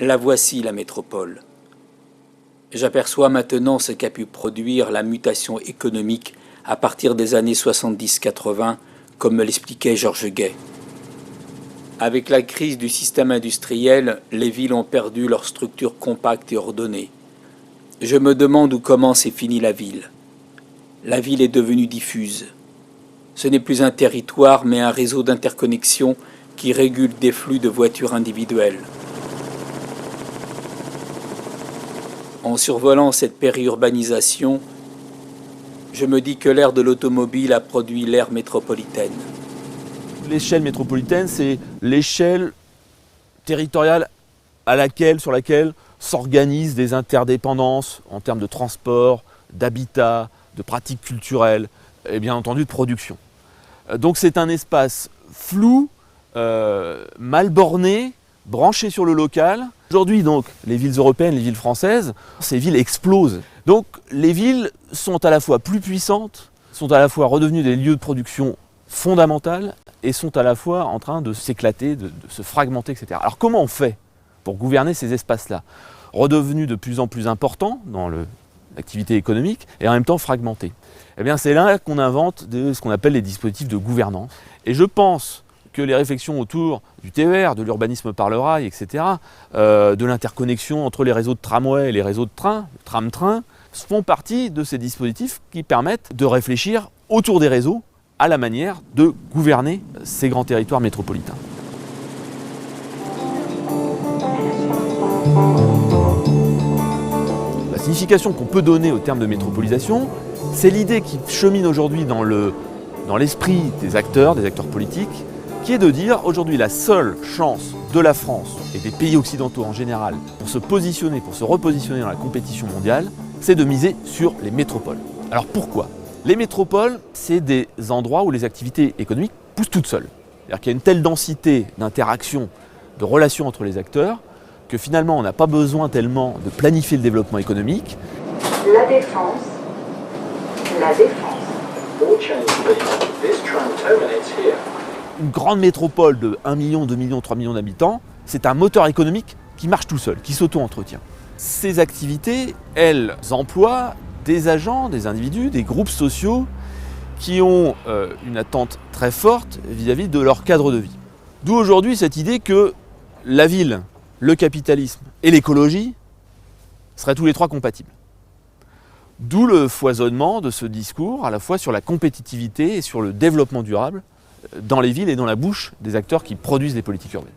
La voici la métropole. J'aperçois maintenant ce qu'a pu produire la mutation économique à partir des années 70-80, comme me l'expliquait Georges Gay. Avec la crise du système industriel, les villes ont perdu leur structure compacte et ordonnée. Je me demande où commence et finit la ville. La ville est devenue diffuse. Ce n'est plus un territoire, mais un réseau d'interconnexion qui régule des flux de voitures individuelles. En survolant cette périurbanisation, je me dis que l'ère de l'automobile a produit l'ère métropolitaine. L'échelle métropolitaine, c'est l'échelle territoriale sur laquelle s'organisent des interdépendances en termes de transport, d'habitat, de pratiques culturelles et bien entendu de production. Donc c'est un espace flou, mal borné, branché sur le local. Aujourd'hui donc, les villes européennes, les villes françaises, ces villes explosent. Donc les villes sont à la fois plus puissantes, sont à la fois redevenues des lieux de production fondamentales et sont à la fois en train de s'éclater, de se fragmenter, etc. Alors comment on fait pour gouverner ces espaces-là, redevenus de plus en plus importants dans l'activité économique et en même temps fragmentés? Eh bien c'est là qu'on invente ce qu'on appelle les dispositifs de gouvernance. Et je pense que les réflexions autour du TER, de l'urbanisme par le rail, etc., de l'interconnexion entre les réseaux de tramway et les réseaux de train, tram-train, font partie de ces dispositifs qui permettent de réfléchir autour des réseaux à la manière de gouverner ces grands territoires métropolitains. La signification qu'on peut donner au terme de métropolisation, c'est l'idée qui chemine aujourd'hui dans l'esprit des acteurs politiques, qui est de dire aujourd'hui la seule chance de la France et des pays occidentaux en général pour se positionner, pour se repositionner dans la compétition mondiale, c'est de miser sur les métropoles. Alors pourquoi ? Les métropoles, c'est des endroits où les activités économiques poussent toutes seules. C'est-à-dire qu'il y a une telle densité d'interaction, de relations entre les acteurs, que finalement on n'a pas besoin tellement de planifier le développement économique. La Défense. La Défense. Une grande métropole de 1 million, 2 millions, 3 millions d'habitants, c'est un moteur économique qui marche tout seul, qui s'auto-entretient. Ces activités, elles emploient des agents, des individus, des groupes sociaux qui ont une attente très forte vis-à-vis de leur cadre de vie. D'où aujourd'hui cette idée que la ville, le capitalisme et l'écologie seraient tous les trois compatibles. D'où le foisonnement de ce discours à la fois sur la compétitivité et sur le développement durable dans les villes et dans la bouche des acteurs qui produisent les politiques urbaines.